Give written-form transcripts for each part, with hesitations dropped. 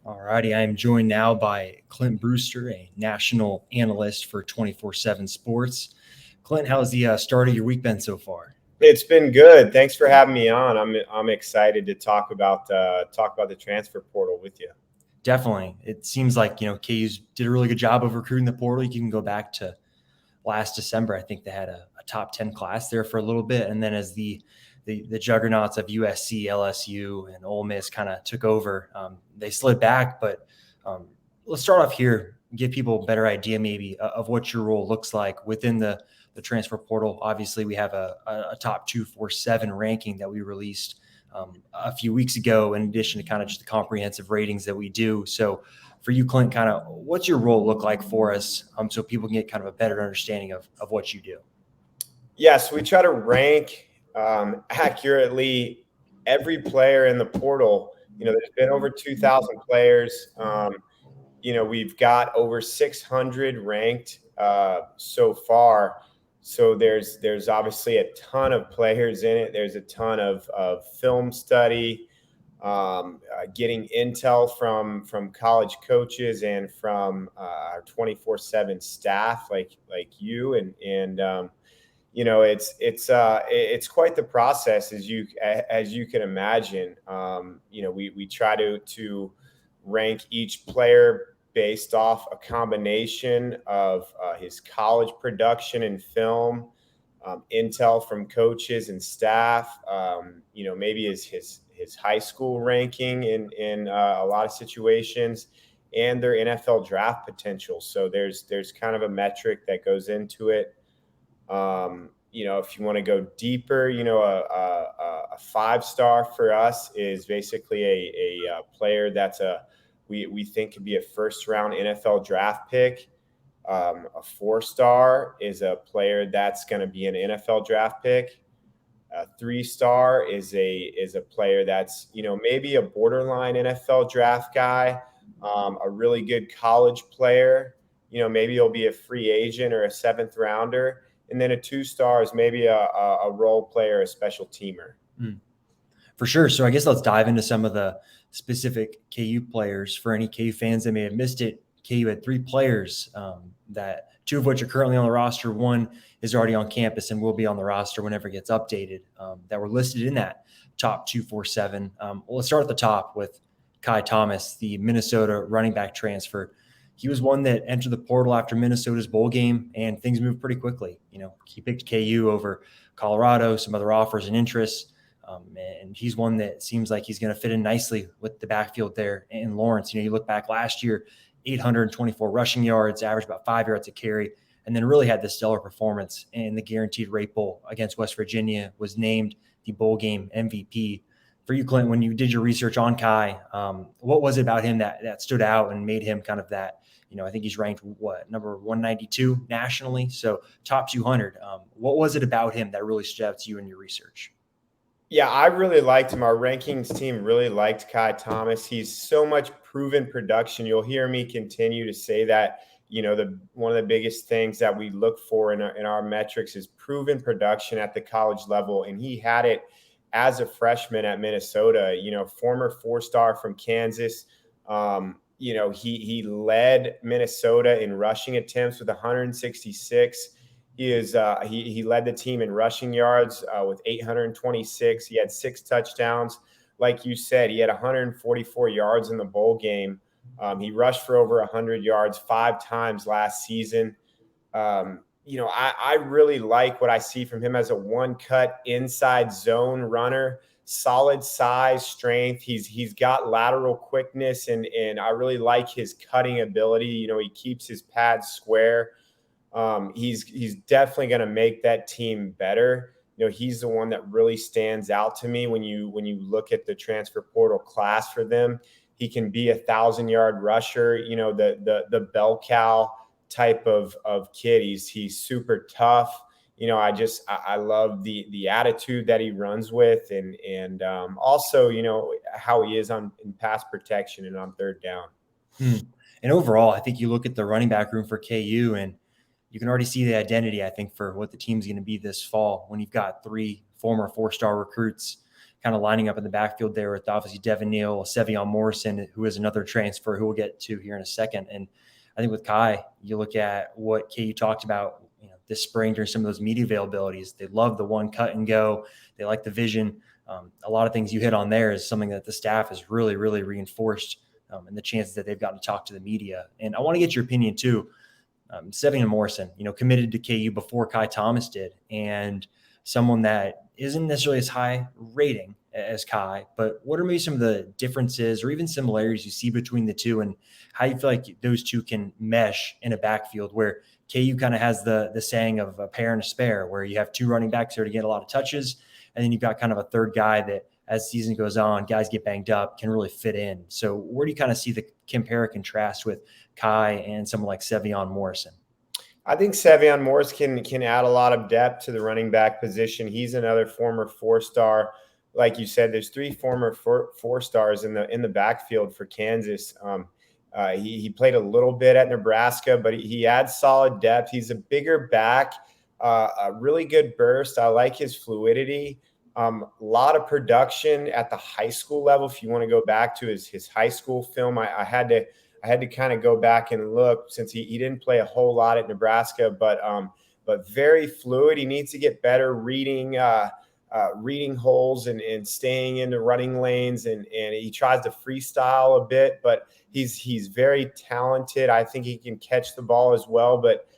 All righty, I am joined now by Clint Brewster, a national analyst for 247Sports. Clint, how's the start of your week been so far? It's been good. Thanks for having me on. I'm excited to talk about the transfer portal with you. Definitely. It seems like, KU's did a really good job of recruiting the portal. You can go back to last December. I think they had a top 10 class there for a little bit. And then as the juggernauts of USC, LSU, and Ole Miss kind of took over, they slid back. But let's start off here, give people a better idea maybe of what your role looks like within the transfer portal. Obviously, we have a top 247 ranking that we released a few weeks ago, in addition to kind of just the comprehensive ratings that we do. So for you, Clint, kind of what's your role look like for us so people can get kind of a better understanding of what you do? Yes, we try to rank accurately every player in the portal. There's been over 2,000 players. We've got over 600 ranked so far. So there's obviously a ton of players in it. There's a ton of film study, getting intel from college coaches and from our 24/7 staff like you and it's quite the process as you can imagine. We try to rank each player based off a combination of his college production and film, intel from coaches and staff, maybe his high school ranking in a lot of situations, and their NFL draft potential. So there's kind of a metric that goes into it. If you want to go deeper, a 5-star for us is basically a player that's we think could be a first-round NFL draft pick. A 4-star is a player that's going to be an NFL draft pick. A 3-star is a player that's maybe a borderline NFL draft guy, a really good college player. Maybe he'll be a free agent or a 7th rounder. And then a 2-star is maybe a role player, a special teamer. For sure. So I guess let's dive into some of the specific KU players. For any KU fans that may have missed it, KU had 3 players that 2 of which are currently on the roster. 1 is already on campus and will be on the roster whenever it gets updated, that were listed in that top 247. Well, let's start at the top with Kai Thomas, the Minnesota running back transfer. He was one that entered the portal after Minnesota's bowl game, and things moved pretty quickly. He picked KU over Colorado, some other offers and interests. And he's one that seems like he's going to fit in nicely with the backfield there in Lawrence. You look back last year, 824 rushing yards, averaged about 5 yards a carry, and then really had this stellar performance in the Guaranteed Rate Bowl against West Virginia, was named the bowl game MVP. For you, Clint, when you did your research on Kai, what was it about him that stood out and made him kind of that, I think he's ranked, number 192 nationally, so top 200. What was it about him that really stood out to you in your research? Yeah, I really liked him. Our rankings team really liked Kai Thomas. He's so much proven production. You'll hear me continue to say that, one of the biggest things that we look for in our metrics is proven production at the college level. And he had it as a freshman at Minnesota, former 4-star from Kansas. He led Minnesota in rushing attempts with 166. He led the team in rushing yards with 826. He had 6 touchdowns. Like you said, he had 144 yards in the bowl game. He rushed for over 100 yards 5 times last season. I really like what I see from him as a one-cut inside zone runner. Solid size, strength. He's got lateral quickness, and I really like his cutting ability. He keeps his pads square. He's definitely going to make that team better. He's the one that really stands out to me when you look at the transfer portal class for them. He can be 1,000-yard rusher. The bell cow type of kid. He's super tough. I love the attitude that he runs with, and also how he is in pass protection and on third down. And overall, I think you look at the running back room for KU, and you can already see the identity, I think, for what the team's going to be this fall when you've got 3 former 4-star recruits kind of lining up in the backfield there with obviously Devin Neal, Savion Morrison, who is another transfer who we'll get to here in a second. And I think with Kai, you look at what KU talked about, this spring during some of those media availabilities. They love the one cut and go. They like the vision. A lot of things you hit on there is something that the staff has really, really reinforced, and the chances that they've gotten to talk to the media. And I want to get your opinion too. Savion Morrison, committed to KU before Kai Thomas did, and someone that isn't necessarily as high rating as Kai, but what are maybe some of the differences or even similarities you see between the two, and how you feel like those two can mesh in a backfield where KU kind of has the saying of a pair and a spare, where you have two running backs there to get a lot of touches, and then you've got kind of a third guy that, as the season goes on, guys get banged up, can really fit in. So where do you kind of see the compare and contrast with Kai and someone like Savion Morrison? I think Savion Morrison can add a lot of depth to the running back position. He's another former four-star. Like you said, there's three former four stars in the backfield for Kansas. He played a little bit at Nebraska, but he adds solid depth. He's a bigger back, a really good burst. I like his fluidity. A lot of production at the high school level. If you want to go back to his high school film, I had to kind of go back and look, since he didn't play a whole lot at Nebraska, but very fluid. He needs to get better reading holes and staying into running lanes, and he tries to freestyle a bit, but he's very talented. I think he can catch the ball as well, but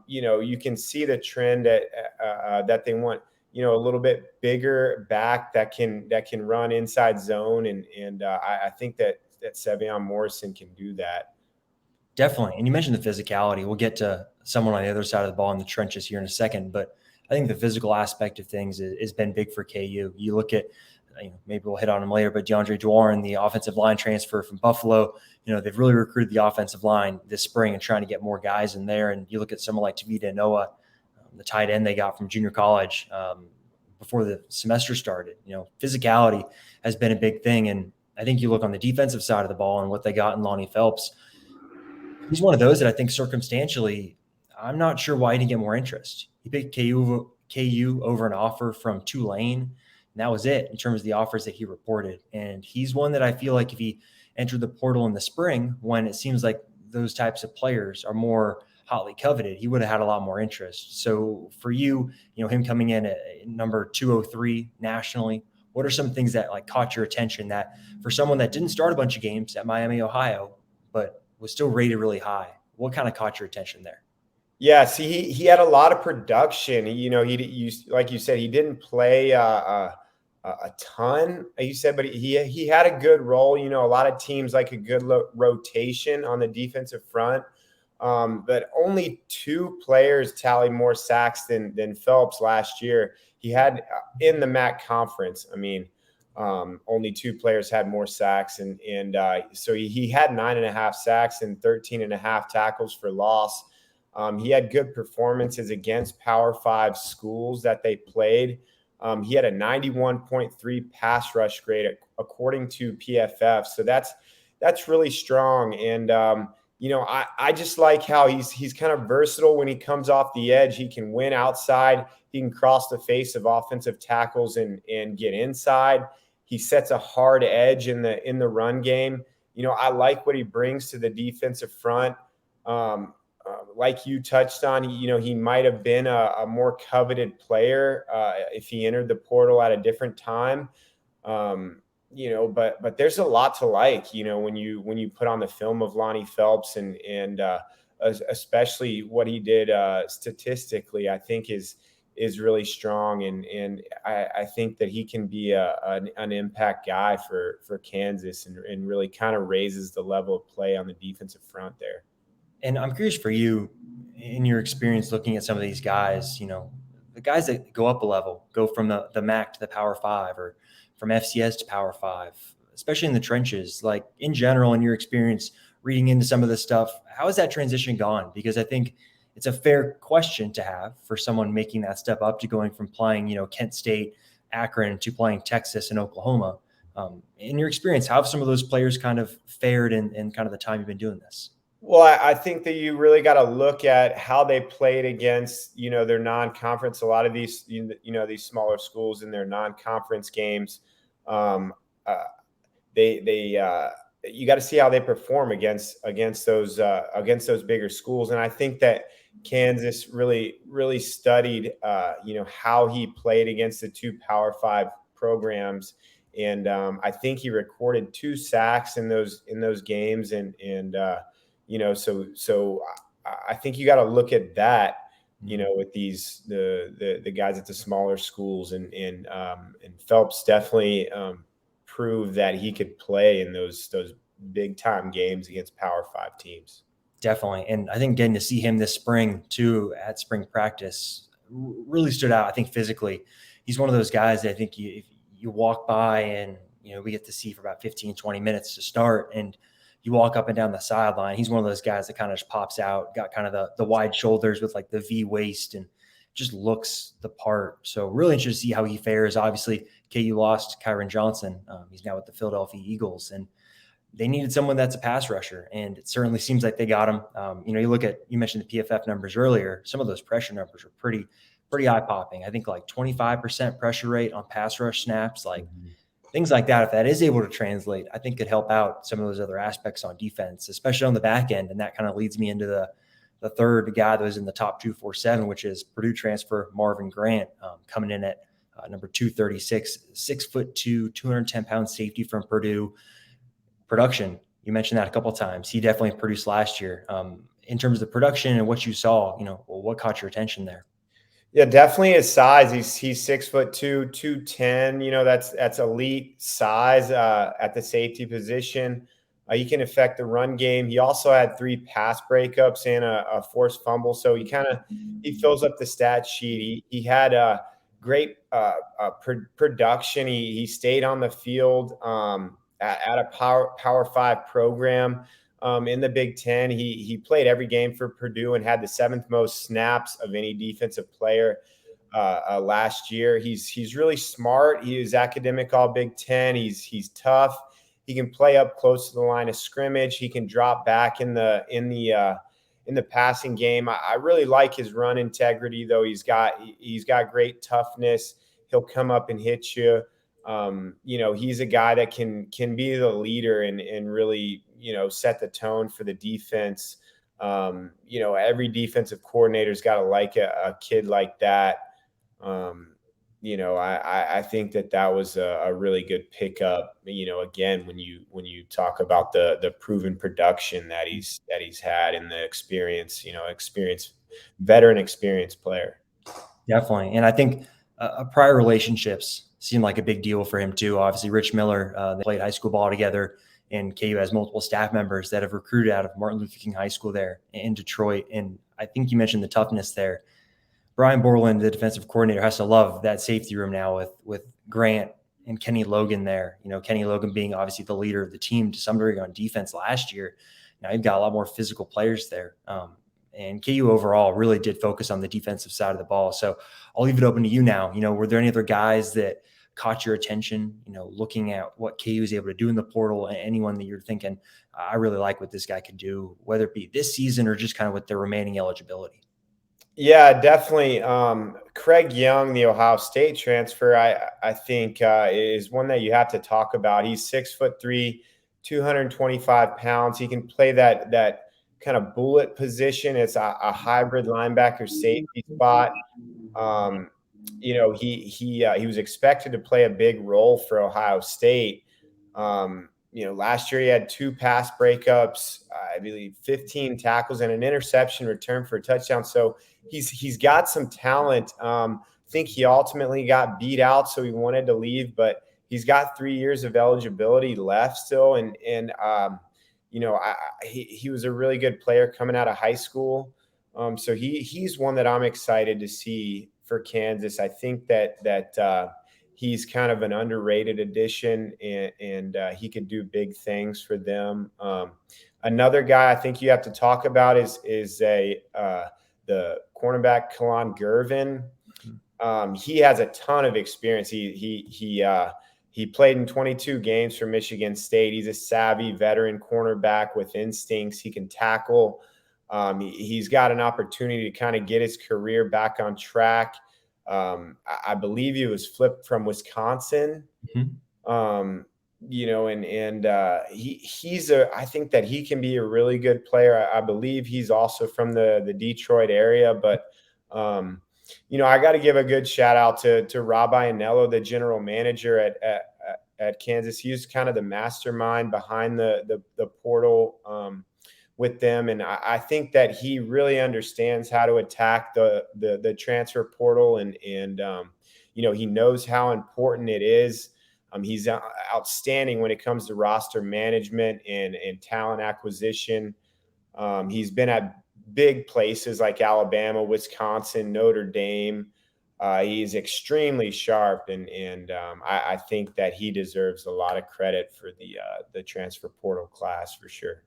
you can see the trend that they want. A little bit bigger back that can run inside zone. And I think that Savion Morrison can do that. Definitely. And you mentioned the physicality. We'll get to someone on the other side of the ball in the trenches here in a second, but I think the physical aspect of things has been big for KU. You look at, maybe we'll hit on him later, but DeAndre Dwarren, the offensive line transfer from Buffalo, they've really recruited the offensive line this spring and trying to get more guys in there. And you look at someone like Tavita Noah, the tight end they got from junior college before the semester started. Physicality has been a big thing. And I think you look on the defensive side of the ball and what they got in Lonnie Phelps. He's one of those that I think circumstantially, I'm not sure why he didn't get more interest. He picked KU over an offer from Tulane, and that was it in terms of the offers that he reported. And he's one that I feel like if he entered the portal in the spring, when it seems like those types of players are more hotly coveted, he would have had a lot more interest. So for you, him coming in at number 203 nationally, what are some things that caught your attention that for someone that didn't start a bunch of games at Miami, Ohio, but was still rated really high? What kind of caught your attention there? Yeah, see, he had a lot of production. He like you said, he didn't play a ton, you said, but he had a good role. A lot of teams like a good rotation on the defensive front. But only two players tallied more sacks than Phelps last year. He had in the MAC conference. Only two players had more sacks, and so he had 9.5 sacks and 13.5 tackles for loss. He had good performances against Power 5 schools that they played. He had a 91.3 pass rush grade according to PFF. So that's really strong. And I just like how he's kind of versatile when he comes off the edge. He can win outside. He can cross the face of offensive tackles and get inside. He sets a hard edge in the run game. I like what he brings to the defensive front. Like you touched on, he might have been a more coveted player if he entered the portal at a different time. But there's a lot to like, when you put on the film of Lonnie Phelps and especially what he did statistically, I think is really strong. And I think that he can be an impact guy for Kansas and really kind of raises the level of play on the defensive front there. And I'm curious for you, in your experience looking at some of these guys, the guys that go up a level, go from the MAC to the Power 5 or from FCS to Power 5, especially in the trenches, like in general, in your experience reading into some of this stuff, how has that transition gone? Because I think it's a fair question to have for someone making that step up to going from playing, Kent State, Akron to playing Texas and Oklahoma. In your experience, how have some of those players kind of fared in kind of the time you've been doing this? Well, I think that you really got to look at how they played against, their non-conference. A lot of these, these smaller schools in their non-conference games, um, uh, they you got to see how they perform against those bigger schools. And I think that Kansas really studied, how he played against the two Power Five programs. And I think he recorded 2 sacks in those games, so I think you got to look at that, with the guys at the smaller schools, and Phelps definitely proved that he could play in those big time games against Power Five teams. Definitely. And I think getting to see him this spring too at spring practice really stood out. I think physically, he's one of those guys that I think if you walk by and, we get to see for about 15, 20 minutes to start, and you walk up and down the sideline, he's one of those guys that kind of just pops out, got kind of the wide shoulders with like the V waist, and just looks the part. So really interested to see how he fares. Obviously, KU lost Kyron Johnson. He's now with the Philadelphia Eagles, and they needed someone that's a pass rusher, and it certainly seems like they got him. You mentioned the PFF numbers earlier. Some of those pressure numbers are pretty eye popping. I think like 25% pressure rate on pass rush snaps, like things like that. If that is able to translate, I think could help out some of those other aspects on defense, especially on the back end. And that kind of leads me into the third guy that was in the top 247, which is Purdue transfer Marvin Grant, coming in at number 236, 6'2", 210-pound safety from Purdue. Production, you mentioned that a couple of times. He definitely produced last year. In terms of the production and what you saw, what caught your attention there? Yeah, definitely his size. He's 6'2", 210. That's elite size at the safety position. He can affect the run game. He also had 3 pass breakups and a forced fumble. So he fills up the stat sheet. He had a great production. He stayed on the field at a Power Five program. In the Big Ten, he played every game for Purdue and had the 7th most snaps of any defensive player last year. He's really smart. He is academic all Big Ten. He's tough. He can play up close to the line of scrimmage. He can drop back in the passing game. I really like his run integrity, though. He's got great toughness. He'll come up and hit you. He's a guy that can be the leader and really, set the tone for the defense. Every defensive coordinator's got to like a kid like that. I think that was a really good pickup. Again, when you talk about the proven production that he's had and the experience, veteran experienced player. Definitely. And I think prior relationships seem like a big deal for him too. Obviously, Rich Miller, they played high school ball together, and KU has multiple staff members that have recruited out of Martin Luther King High School there in Detroit. And I think you mentioned the toughness there. Brian Borland, the defensive coordinator, has to love that safety room now with Grant and Kenny Logan there. Kenny Logan being obviously the leader of the team to some degree on defense last year. Now you've got a lot more physical players there. And KU overall really did focus on the defensive side of the ball. So I'll leave it open to you now. Were there any other guys that caught your attention, looking at what KU is able to do in the portal, and anyone that you're thinking, I really like what this guy could do, whether it be this season or just kind of with their remaining eligibility? Yeah, definitely. Craig Young, the Ohio State transfer, I think is one that you have to talk about. He's 6'3", 225 pounds. He can play that kind of bullet position. It's a hybrid linebacker safety spot. He was expected to play a big role for Ohio State. Last year he had 2 pass breakups, I believe 15 tackles and an interception return for a touchdown. So he's got some talent. I think he ultimately got beat out, so he wanted to leave, but he's got 3 years of eligibility left still. He was a really good player coming out of high school. So he's one that I'm excited to see for Kansas. I think that he's kind of an underrated addition, and he could do big things for them. Another guy I think you have to talk about is the cornerback Kalon Gervin. He has a ton of experience. He He played in 22 games for Michigan State. He's a savvy veteran cornerback with instincts. He can tackle. He's got an opportunity to kind of get his career back on track. I believe he was flipped from Wisconsin. Mhm. I think that he can be a really good player. I believe he's also from the Detroit area, but I got to give a good shout out to Rob Ianello, the general manager at Kansas. He's kind of the mastermind behind the portal with them, and I think that he really understands how to attack the transfer portal, and he knows how important it is. He's outstanding when it comes to roster management and talent acquisition. He's been at big places like Alabama, Wisconsin, Notre Dame. He's extremely sharp, and I think that he deserves a lot of credit for the transfer portal class for sure.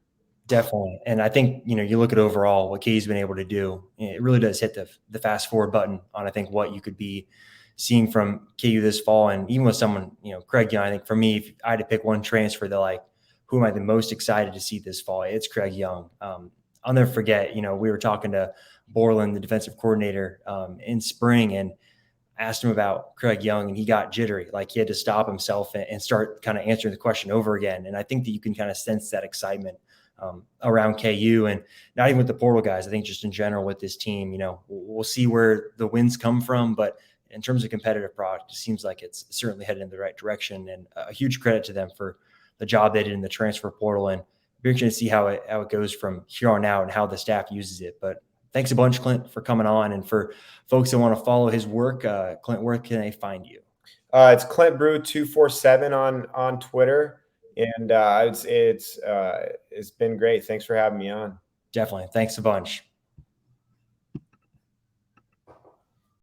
Definitely. And I think, you look at overall what KU's been able to do, it really does hit the fast forward button on, I think, what you could be seeing from KU this fall. And even with someone, Craig Young, I think for me, if I had to pick one transfer that, like, who am I the most excited to see this fall? It's Craig Young. I'll never forget, we were talking to Borland, the defensive coordinator, in spring, and asked him about Craig Young, and he got jittery. Like, he had to stop himself and start kind of answering the question over again. And I think that you can kind of sense that excitement around KU, and not even with the portal guys. I think just in general with this team, we'll see where the wins come from, but in terms of competitive product, it seems like it's certainly headed in the right direction, and a huge credit to them for the job they did in the transfer portal. And we're going to see how it goes from here on out and how the staff uses it. But thanks a bunch, Clint, for coming on. And for folks that want to follow his work, Clint, where can they find you? It's Clint Brew 247 on Twitter. And it's been great. Thanks for having me on. Definitely. Thanks a bunch.